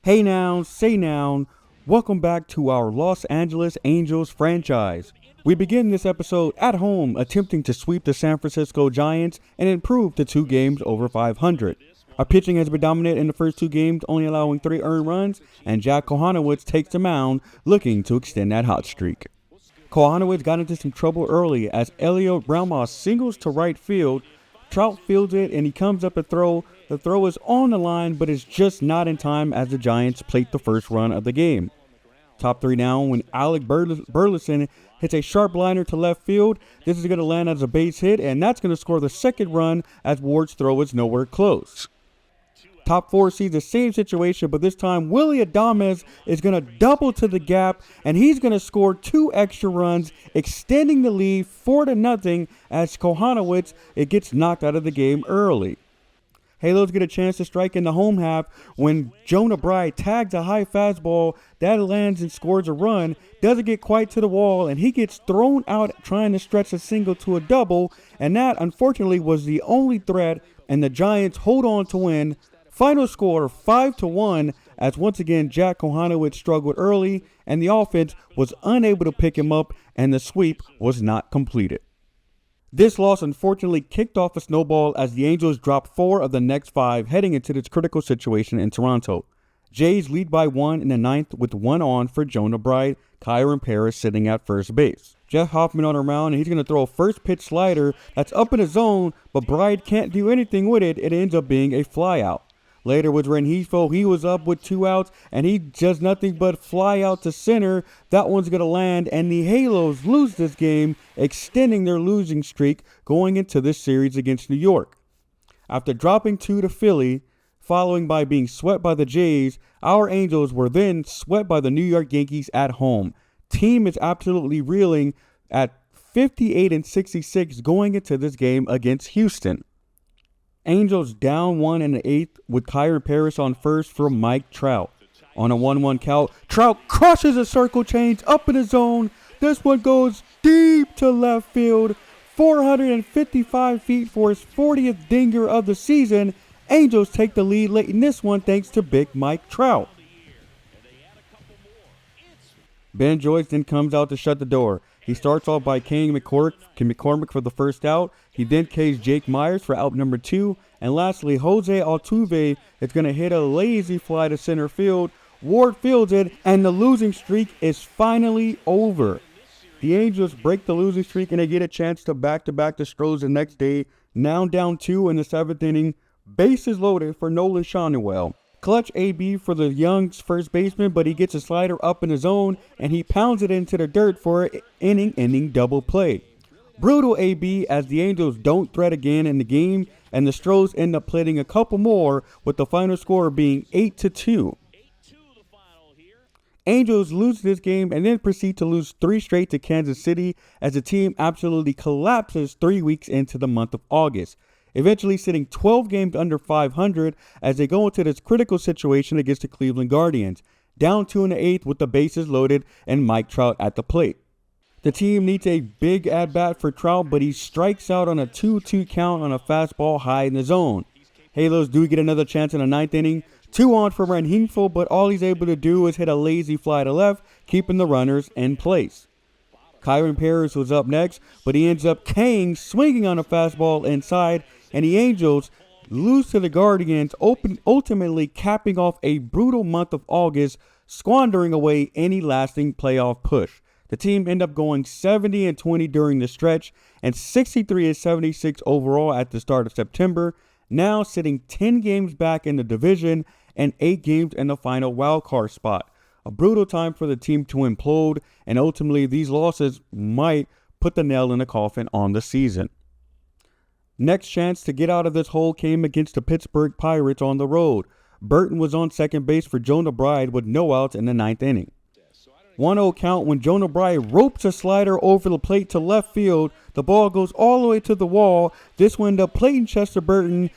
Hey now, say now, welcome back to our Los Angeles Angels franchise. We begin this episode at home attempting to sweep the San Francisco Giants and improve to 2 games over 500. Our pitching has been dominant in the first 2 games, only allowing 3 earned runs, and Jack Kohanowitz takes the mound looking to extend that hot streak. Kohanowitz got into some trouble early as Elliot Braumoss singles to right field. Trout fields it and he comes up to throw. The throw is on the line, but it's just not in time as the Giants plate the first run of the game. Top 3 now when Alec Burleson hits a sharp liner to left field. This is going to land as a base hit, and that's going to score the second run as Ward's throw is nowhere close. Top 4 sees the same situation, but this time Willy Adames is going to double to the gap, and he's going to score 2 extra runs, extending the lead 4-0 as Kohanowitz gets knocked out of the game early. Halos get a chance to strike in the home half when Jonah Bride tags a high fastball that lands and scores a run, doesn't get quite to the wall, and he gets thrown out trying to stretch a single to a double, and that unfortunately was the only threat, and the Giants hold on to win. Final score 5-1 as once again Jack Kohanowitz struggled early and the offense was unable to pick him up and the sweep was not completed. This loss unfortunately kicked off a snowball as the Angels dropped 4 of the next 5 heading into this critical situation in Toronto. Jays lead by 1 in the 9th with 1 on for Jonah Bride, Kyron Paris sitting at first base. Jeff Hoffman on the mound, and he's going to throw a first pitch slider that's up in the zone, but Bride can't do anything with it. It ends up being a flyout. Later with Rengifo, he was up with 2 outs, and he does nothing but fly out to center. That one's going to land, and the Halos lose this game, extending their losing streak going into this series against New York. After dropping 2 to Philly, following by being swept by the Jays, our Angels were then swept by the New York Yankees at home. Team is absolutely reeling at 58-66 going into this game against Houston. Angels down 1 in the 8th with Kyron Paris on first for Mike Trout. On a 1-1 count, Trout crushes a circle change up in the zone. This one goes deep to left field, 455 feet for his 40th dinger of the season. Angels take the lead late in this one thanks to big Mike Trout. Ben Joyce then comes out to shut the door. He starts off by Kane McCormick for the first out. He then K's Jake Myers for out number 2. And lastly, Jose Altuve is going to hit a lazy fly to center field. Ward fields it, and the losing streak is finally over. The Angels break the losing streak, and they get a chance to back-to-back the Stros the next day. Now down 2 in the 7th inning. Bases loaded for Nolan Schanuel. Clutch AB for the Young's first baseman, but he gets a slider up in the zone, and he pounds it into the dirt for an inning-ending double play. Brutal AB as the Angels don't threat again in the game, and the Stros end up playing a couple more, with the final score being 8-2. Angels lose this game and then proceed to lose 3 straight to Kansas City as the team absolutely collapses 3 weeks into the month of August, eventually sitting 12 games under 500 as they go into this critical situation against the Cleveland Guardians, down 2 in the 8th with the bases loaded and Mike Trout at the plate. The team needs a big at-bat for Trout, but he strikes out on a 2-2 count on a fastball high in the zone. Halos do get another chance in the 9th inning, 2 on for Rengifo, but all he's able to do is hit a lazy fly to left, keeping the runners in place. Kyron Paris was up next, but he ends up Kane swinging on a fastball inside, and the Angels lose to the Guardians, ultimately capping off a brutal month of August, squandering away any lasting playoff push. The team end up going 70-20 during the stretch and 63-76 overall at the start of September, now sitting 10 games back in the division and 8 games in the final wildcard spot. A brutal time for the team to implode, and ultimately these losses might put the nail in the coffin on the season. Next chance to get out of this hole came against the Pittsburgh Pirates on the road. Burton was on second base for Jonah Bride with no outs in the 9th inning. 1-0 count when Jonah Bride ropes a slider over the plate to left field. The ball goes all the way to the wall. This one ended up plating Chester Burton.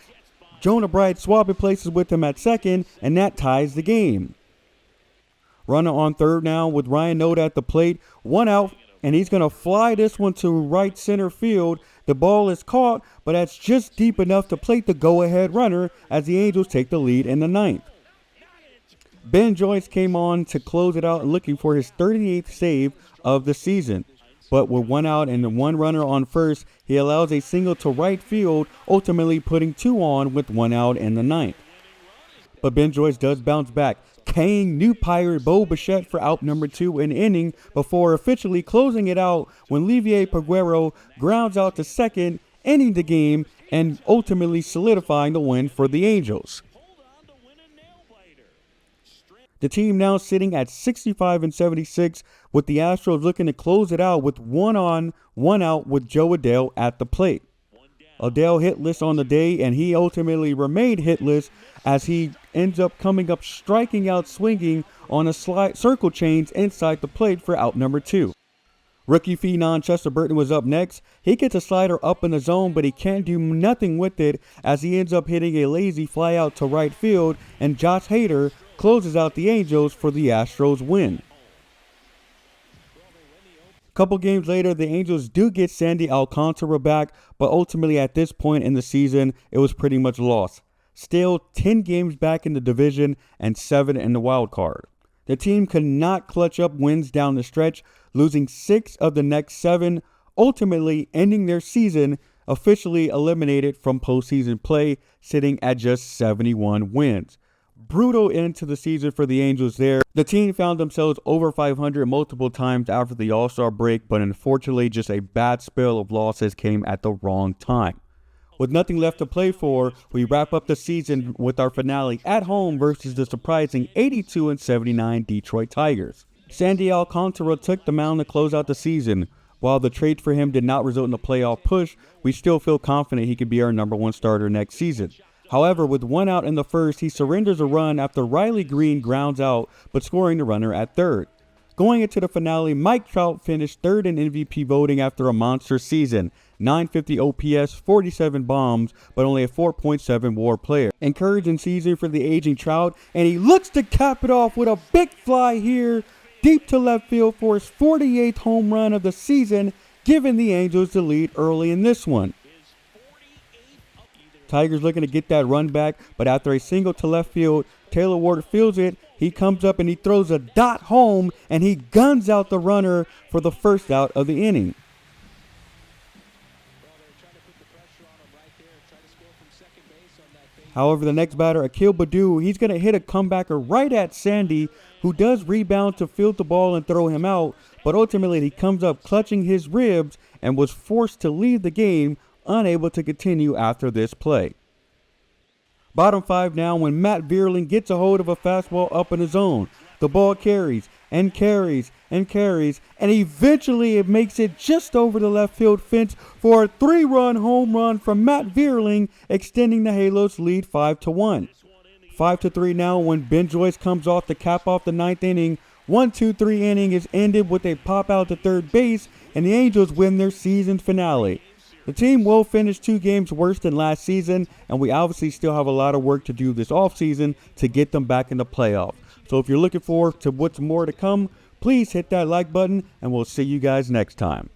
Jonah Bride swapping places with him at second, and that ties the game. Runner on third now with Ryan Noda at the plate. 1 out, and he's going to fly this one to right center field. The ball is caught, but that's just deep enough to plate the go-ahead runner as the Angels take the lead in the 9th. Ben Joyce came on to close it out looking for his 38th save of the season. But with one out and one runner on first, he allows a single to right field, ultimately putting two on with one out in the ninth. But Ben Joyce does bounce back, K'ing new Pirate Bo Bichette for out number 2 in inning before officially closing it out when Livier Peguero grounds out to second, ending the game and ultimately solidifying the win for the Angels. The team now sitting at 65-76, with the Astros looking to close it out with one on, one out with Joe Adell at the plate. Adell hitless on the day, and he ultimately remained hitless as he ends up coming up striking out swinging on a circle change inside the plate for out number 2. Rookie phenom Chester Burton was up next. He gets a slider up in the zone, but he can't do nothing with it as he ends up hitting a lazy fly out to right field, and Josh Hader closes out the Angels for the Astros win. Couple games later, the Angels do get Sandy Alcantara back, but ultimately at this point in the season, it was pretty much lost. Still 10 games back in the division and 7 in the wild card. The team could not clutch up wins down the stretch, losing 6 of the next 7, ultimately ending their season officially eliminated from postseason play, sitting at just 71 wins. Brutal end to the season for the Angels there. The team found themselves over 500 multiple times after the All-Star break, but unfortunately just a bad spell of losses came at the wrong time. With nothing left to play for, we wrap up the season with our finale at home versus the surprising 82-79 Detroit Tigers. Sandy Alcantara took the mound to close out the season. While the trade for him did not result in a playoff push, we still feel confident he could be our number 1 starter next season. However, with one out in the first, he surrenders a run after Riley Green grounds out, but scoring the runner at third. Going into the finale, Mike Trout finished third in MVP voting after a monster season. 950 OPS, 47 bombs, but only a 4.7 WAR player. Encouraging season for the aging Trout, and he looks to cap it off with a big fly here, deep to left field for his 48th home run of the season, giving the Angels the lead early in this one. Tigers looking to get that run back, but after a single to left field, Taylor Ward fields it. He comes up and he throws a dot home, and he guns out the runner for the first out of the inning. However, the next batter, Akil Baddoo, he's going to hit a comebacker right at Sandy, who does rebound to field the ball and throw him out, but ultimately he comes up clutching his ribs and was forced to leave the game, unable to continue after this play. Bottom 5 now when Matt Vierling gets a hold of a fastball up in the zone. The ball carries and carries and carries, and eventually it makes it just over the left field fence for a 3-run home run from Matt Vierling, extending the Halos lead 5-1. 5-3 now when Ben Joyce comes off to cap off the 9th inning. 1-2-3 inning is ended with a pop out to third base, and the Angels win their season finale. The team will finish 2 games worse than last season, and we obviously still have a lot of work to do this offseason to get them back in the playoffs. So if you're looking forward to what's more to come, please hit that like button, and we'll see you guys next time.